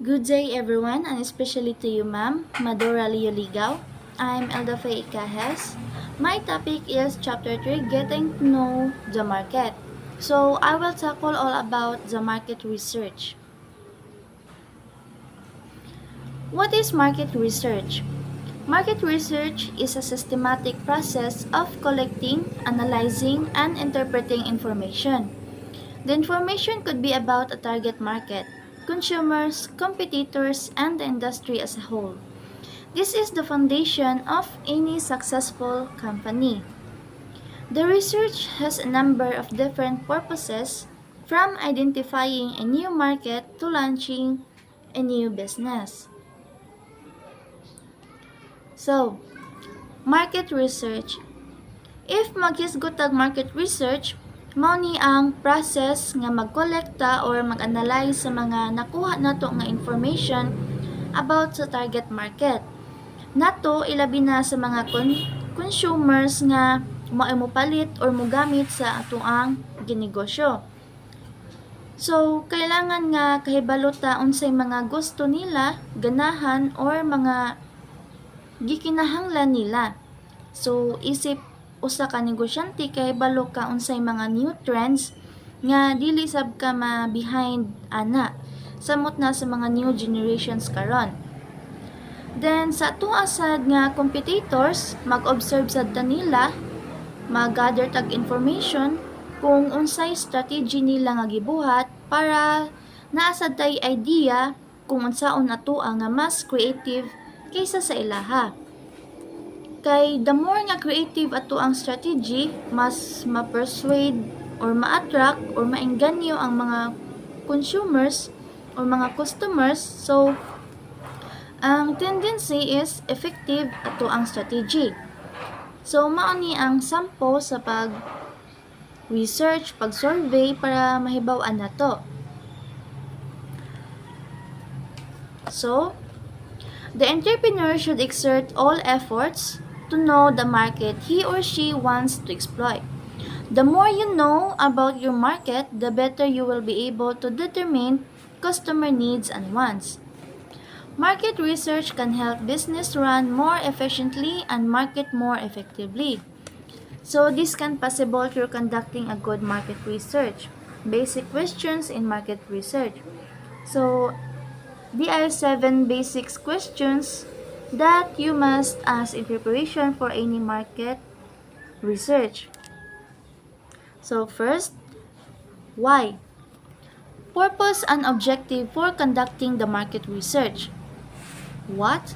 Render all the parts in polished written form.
Good day everyone, and especially to you ma'am, Madora Leo Ligaw. I'm Elda Faye Cajes. My topic is Chapter 3, Getting to Know the Market. So I will tackle all about the market research. What is market research? Market research is a systematic process of collecting, analyzing, and interpreting information. The information could be about a target market, consumers, competitors, and the industry as a whole. This is the foundation of any successful company. The research has a number of different purposes, from identifying a new market to launching a new business. So, market research. If maghisgot tag market research, mao ni ang process nga magkolekta or mag-analyze sa mga nakuha nato nga information about sa target market. Nato ilabi na sa mga consumers nga mopalit or mogamit sa atoang ginegosyo. So, kailangan nga kahibalo ta unsay mga gusto nila, ganahan or mga gikinahanglan nila. So, isip usa ka negosyante kahibalo ka unsay mga new trends nga dili sab ka ma-behind ana samot na sa mga new generations karon. Then sa ato asad nga competitors, mag-observe sad ta nila, mag-gather tag information kung unsay strategy nila nga gibuhat para naasad tay idea kung unsaon ato nga mas creative kaysa sa ilaha. Kay the more nga creative ato ang strategy, mas ma-persuade or ma-attract or maengganyo ang mga consumers or mga customers. So ang tendency is effective ato ang strategy. So mao ni ang sample sa pag-research, pag-survey para mahibaw-an nato. So, the entrepreneur should exert all efforts to know the market he or she wants to exploit. The more you know about your market, the better you will be able to determine customer needs and wants. Market research can help business run more efficiently and market more effectively. So this can possible through conducting a good market research. Basic questions in market research. So there are 7 basic questions that you must ask in preparation for any market research. So first, why? Purpose and objective for conducting the market research. What?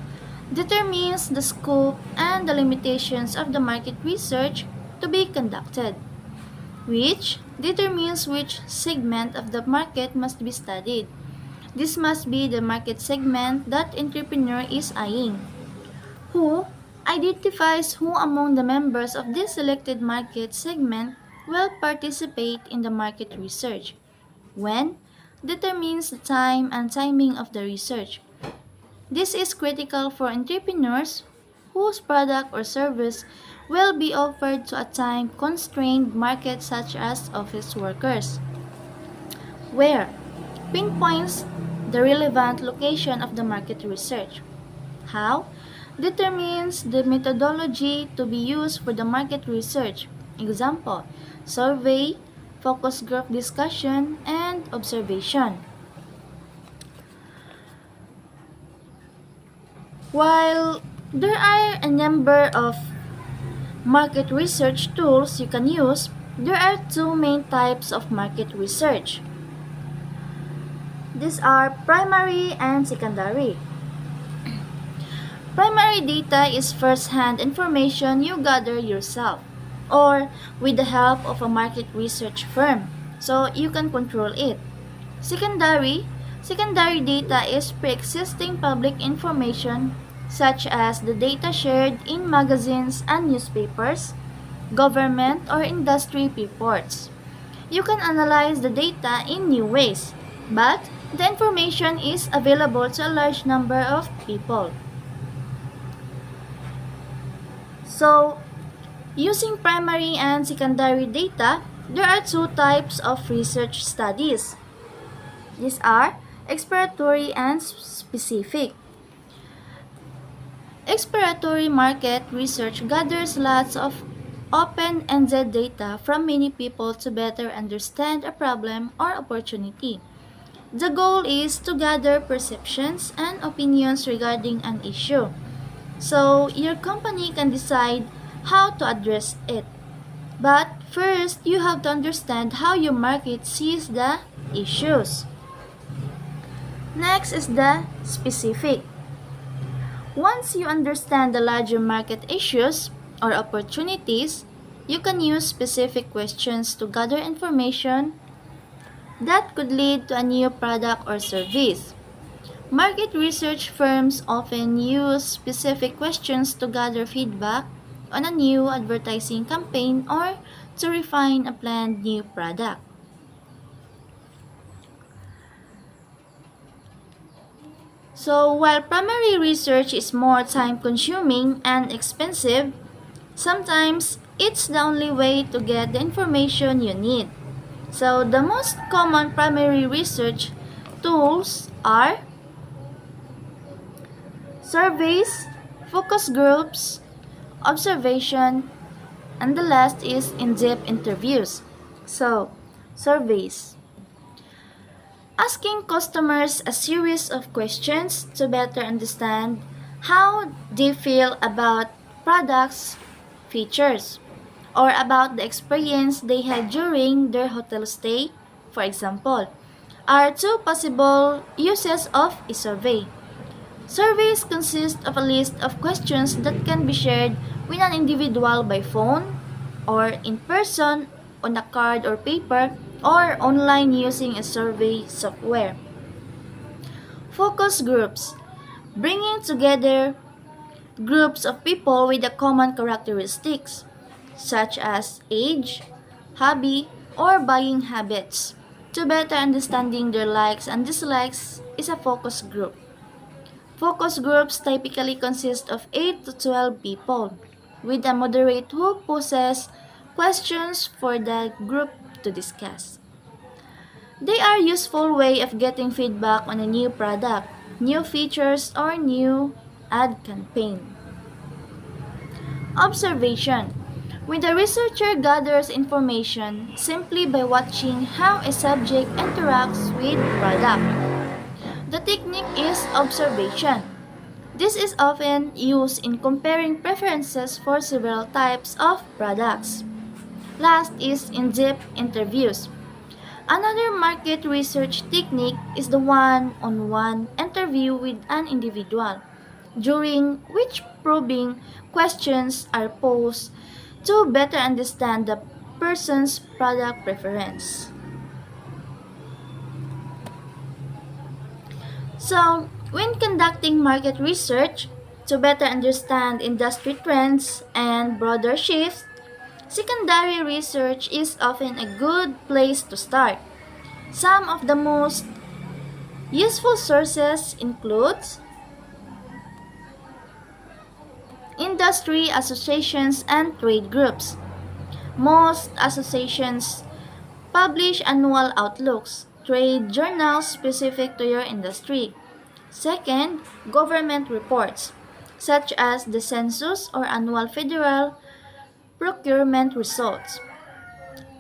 Determines the scope and the limitations of the market research to be conducted. Which? Determines which segment of the market must be studied. This must be the market segment that entrepreneur is eyeing. Who? Identifies who among the members of this selected market segment will participate in the market research. When? Determines the time and timing of the research. This is critical for entrepreneurs whose product or service will be offered to a time-constrained market such as office workers. Where? Pinpoints the relevant location of the market research. How? Determines the methodology to be used for the market research. Example, survey, focus group discussion, and observation. While there are a number of market research tools you can use, there are 2 main types of market research. These are primary and secondary. Primary data is first-hand information you gather yourself or with the help of a market research firm, so you can control it. Secondary data is pre-existing public information such as the data shared in magazines and newspapers, government or industry reports. You can analyze the data in new ways, but the information is available to a large number of people. So, using primary and secondary data, there are 2 types of research studies. These are Exploratory and specific. Exploratory market research gathers lots of open-ended data from many people to better understand a problem or opportunity. The goal is to gather perceptions and opinions regarding an issue, so your company can decide how to address it. But first, you have to understand how your market sees the issues. Next is the specific. Once you understand the larger market issues or opportunities, you can use specific questions to gather information that could lead to a new product or service. Market research firms often use specific questions to gather feedback on a new advertising campaign or to refine a planned new product. So, while primary research is more time consuming and expensive, sometimes it's the only way to get the information you need. So, the most common primary research tools are surveys, focus groups, observation, and the last is in-depth interviews. So, surveys. Asking customers a series of questions to better understand how they feel about products, features, or about the experience they had during their hotel stay, for example, are two possible uses of a survey. Surveys consist of a list of questions that can be shared with an individual by phone or in person on a card or paper or online using a survey software. Focus groups, bringing together groups of people with a common characteristics such as age, hobby, or buying habits. To better understanding their likes and dislikes is a focus group. Focus groups typically consist of 8 to 12 people, with a moderator who poses questions for the group to discuss. They are a useful way of getting feedback on a new product, new features, or new ad campaign. Observation. When the researcher gathers information simply by watching how a subject interacts with product. The technique is observation. This is often used in comparing preferences for several types of products. Last is in-depth interviews. Another market research technique is the one-on-one interview with an individual, during which probing questions are posed to better understand the person's product preference. So, when conducting market research, to better understand industry trends and broader shifts, secondary research is often a good place to start. Some of the most useful sources include industry associations and trade groups. Most associations publish annual outlooks, trade journals specific to your industry. Second, government reports, such as the census or annual federal procurement results.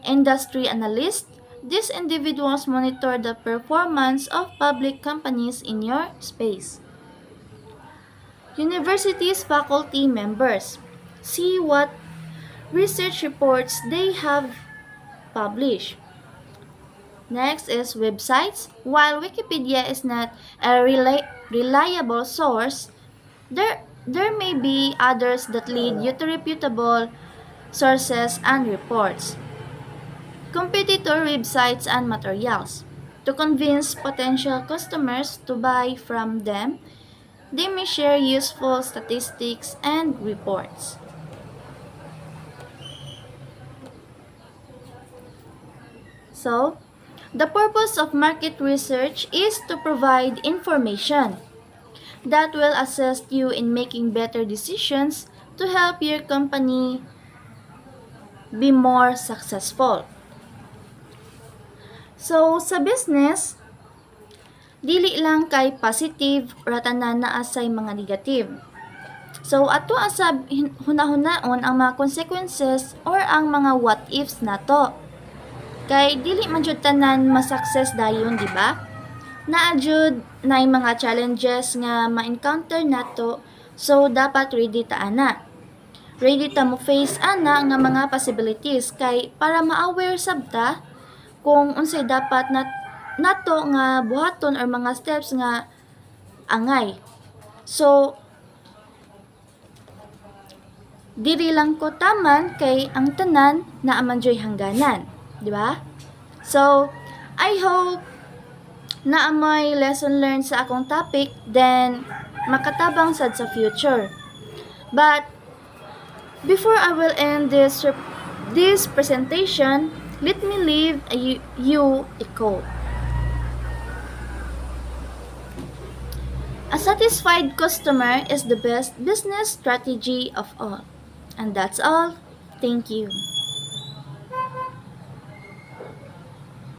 Industry analysts, these individuals monitor the performance of public companies in your space. Universities faculty members, see what research reports they have published. Next is websites. While Wikipedia is not a reliable source, there may be others that lead you to reputable sources and reports. Competitor websites and materials. To convince potential customers to buy from them, they may share useful statistics and reports. So, the purpose of market research is to provide information that will assist you in making better decisions to help your company be more successful. So, sa business, Dili lang kay positive or tanan naa say mga negative. So ato asab hunahunaon ang mga consequences or ang mga what ifs nato. Kay dili man jud tanan ma-success dayon, di ba? Naa jud nay mga challenges nga ma-encounter nato, so dapat ready ta ana. Ready ta mo face ana nga mga possibilities kay para ma-aware sabta kung unsay dapat nato nga buhaton or mga steps nga angay. So diri lang ko taman kay ang tanan na amanjoy hangganan, di ba? So I hope na may lesson learned sa akong topic, then makatabang sad sa future. But before I will end this presentation, let me leave you a quote. A satisfied customer is the best business strategy of all. And that's all. Thank you.